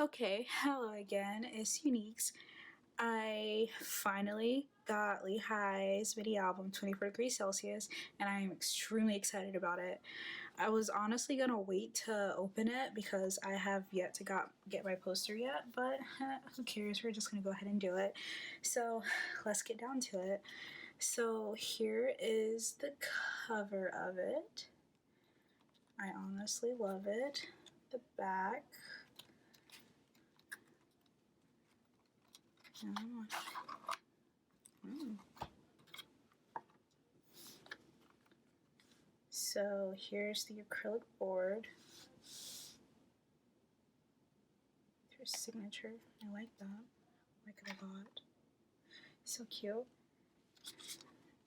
Okay, hello again, it's Uniques. I finally got Lehigh's mini album 24 Degrees Celsius and I am extremely excited about it. I was honestly gonna wait to open it because I have yet to get my poster yet, but who cares, we're just gonna go ahead and do it. So let's get down to it. So here is the cover of it. I honestly love it. The back. So here's the acrylic board. There's signature. I like that. I like it a lot. So cute.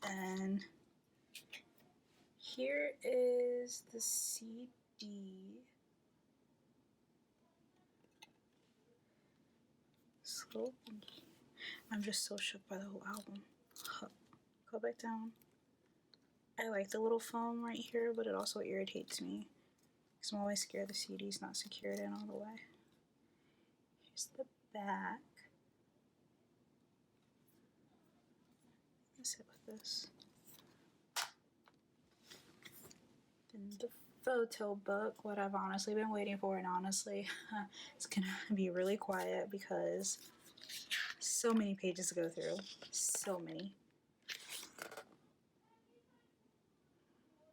And here is the CD. Slow. I'm just so shook by the whole album. Go back down. I like the little foam right here, but it also irritates me because I'm always scared the CD's not secured in all the way. Here's the back. Let's sit with this. Then the photo book, what I've honestly been waiting for, and honestly, it's gonna be really quiet because so many pages to go through. So many.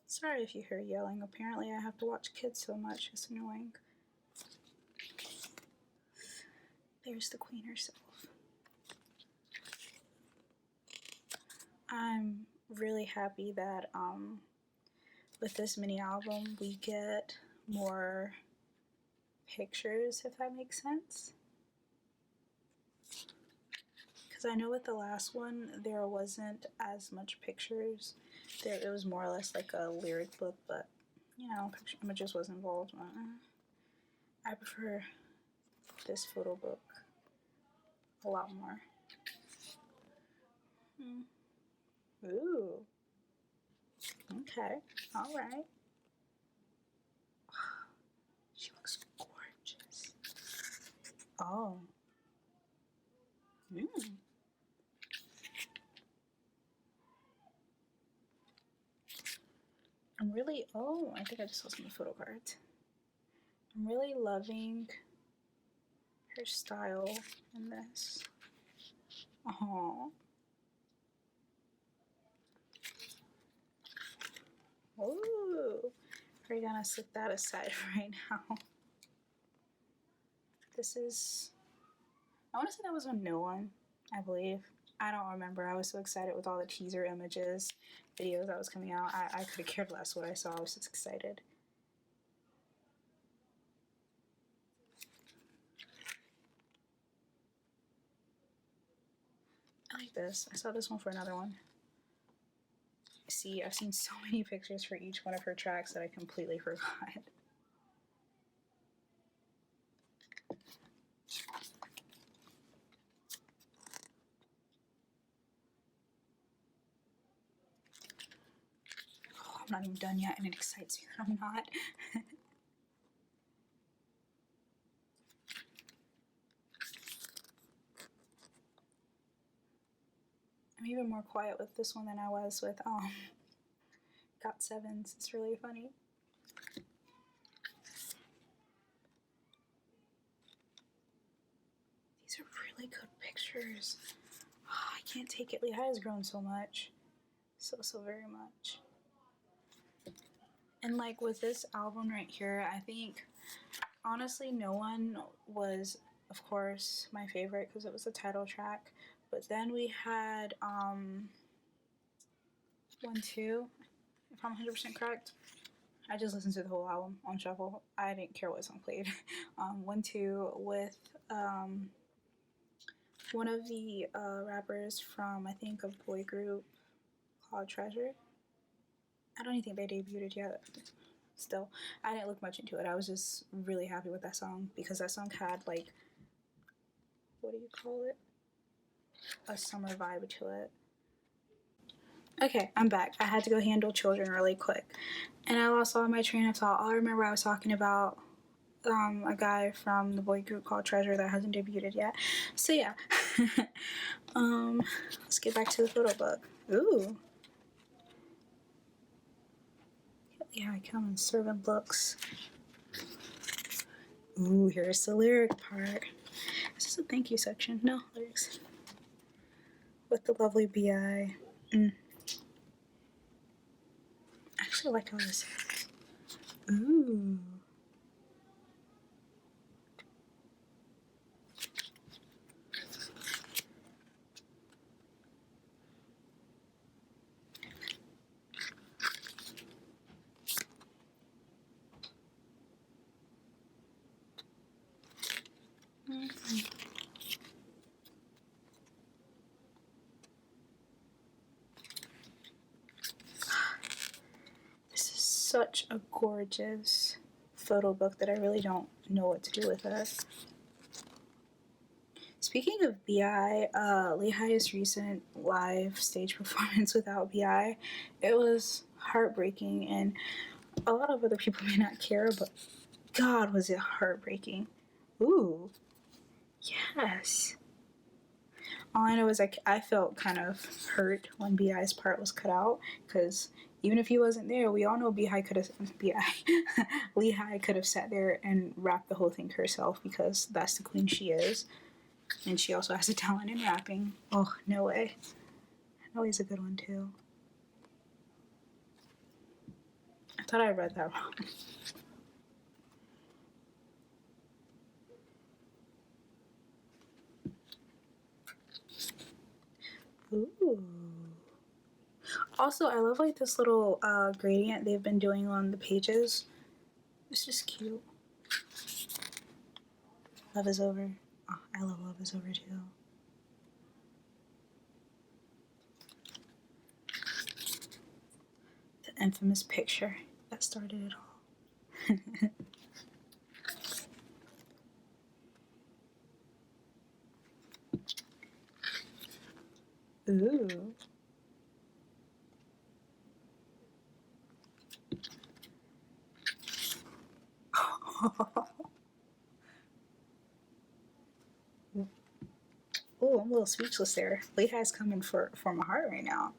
Sorry if you hear yelling. Apparently, I have to watch kids so much. It's annoying. There's the queen herself. I'm really happy that with this mini album we get more pictures, if that makes sense. Because I know with the last one there wasn't as much pictures. It was more or less like a lyric book, but you know, picture images was involved. I prefer this photo book a lot more. Ooh. Okay. All right. She looks gorgeous. Oh. I'm really, oh, I think I just saw some of the photo cards. I'm really loving her style in this. Oh. Ooh. We're gonna set that aside right now. This is, I want to say that was a new one, I believe. I don't remember. I was so excited with all the teaser images, videos that was coming out. I could have cared less what I saw. I was just excited. I like this. I saw this one for another one. See, I've seen so many pictures for each one of her tracks that I completely forgot. Oh, I'm not even done yet, and it excites me that I'm not. I'm even more quiet with this one than I was with Got Sevens. It's really funny. These are really good pictures. Oh, I can't take it. Lehigh has grown so much. So very much. And like with this album right here, I think honestly no one was, of course, my favorite because it was the title track. But then we had 1-2, if I'm 100% correct. I just listened to the whole album on shuffle. I didn't care what song played. 1-2 with one of the rappers from, I think, a boy group called Treasure. I don't even think they debuted yet. Still, I didn't look much into it. I was just really happy with that song because that song had, like, what do you call it? A summer vibe to it. Okay, I'm back. I had to go handle children really quick. And I lost all my train of thought. All I remember I was talking about a guy from the boy group called Treasure that hasn't debuted yet. So yeah. Let's get back to the photo book. Ooh. Yeah, I come in servant looks. Ooh, here's the lyric part. Is this a thank you section? No, lyrics. With the lovely BI. I actually like how this is. Ooh. This is such a gorgeous photo book that I really don't know what to do with it. Speaking of BI, Lehi's recent live stage performance without BI, it was heartbreaking, and a lot of other people may not care, but God, was it heartbreaking. Ooh, yes. All I know is I felt kind of hurt when BI's part was cut out, because even if he wasn't there, we all know Lehigh could have sat there and rapped the whole thing herself, because that's the queen she is, and she also has a talent in rapping. Oh, no way. No way's a good one too. I thought I read that wrong. Ooh. Also, I love like this little gradient they've been doing on the pages. It's just cute. Love is over. Oh, I love Love is over too. The infamous picture that started it all. Ooh. Oh, I'm a little speechless there. Lehi's coming for my heart right now.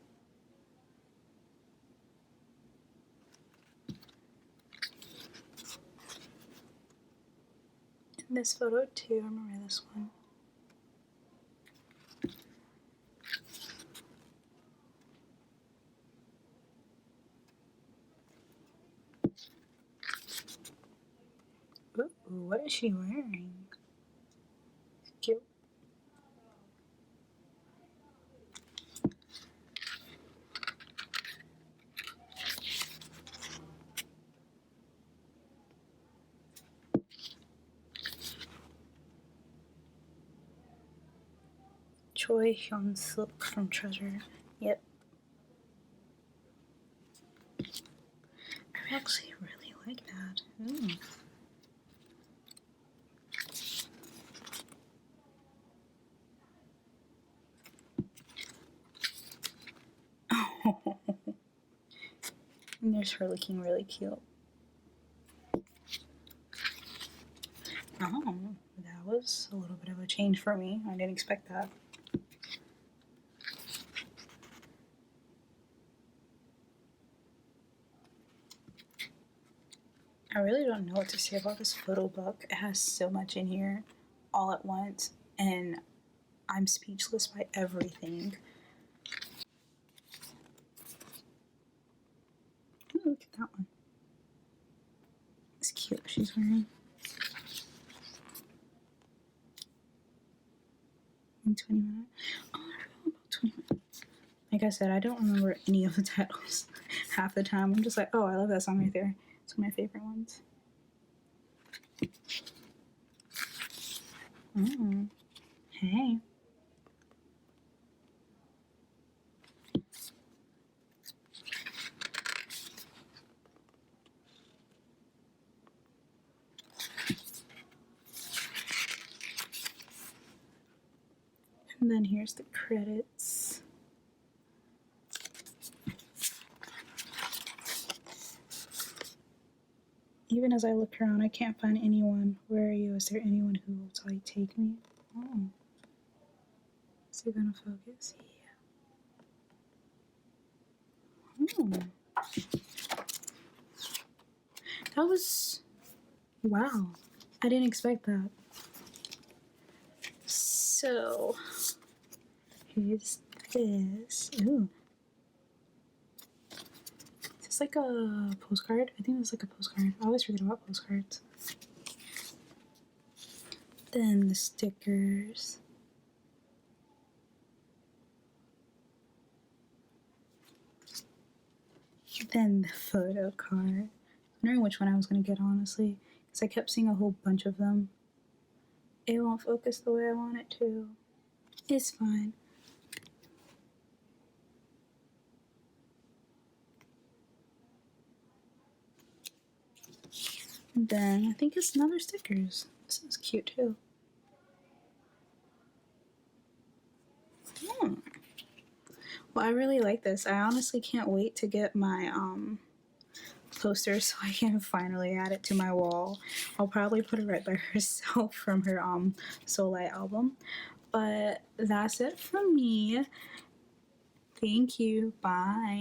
In this photo too, I remember this one. Ooh, what is she wearing? Cute. Choi Hyun Suk from Treasure. Yep. I actually really like that. Ooh. And there's her looking really cute. Oh, that was a little bit of a change for me. I didn't expect that. I really don't know what to say about this photo book. It has so much in here all at once, and I'm speechless by everything. Ooh, look at that one. It's cute she's wearing. 20 minutes. Oh, I forgot about 20 minutes. Like I said, I don't remember any of the titles half the time. I'm just like, oh, I love that song right there. It's one of my favorite ones. Oh, hey. And then here's the credits. Even as I look around, I can't find anyone. Where are you? Is there anyone who will take me? Oh. Is it gonna focus? Yeah. Oh. That was... Wow. I didn't expect that. So... Here's this. Ooh. Is this like a postcard? I think it's like a postcard. I always forget about postcards. Then the stickers. Then the photo card. I'm wondering which one I was going to get, honestly. Because I kept seeing a whole bunch of them. It won't focus the way I want it to. It's fine. And then I think it's another stickers. This is cute too. Well, I really like this. I honestly can't wait to get my poster so I can finally add it to my wall. I'll probably put it right by herself from her Soul Light album. But that's it from me. Thank you. Bye.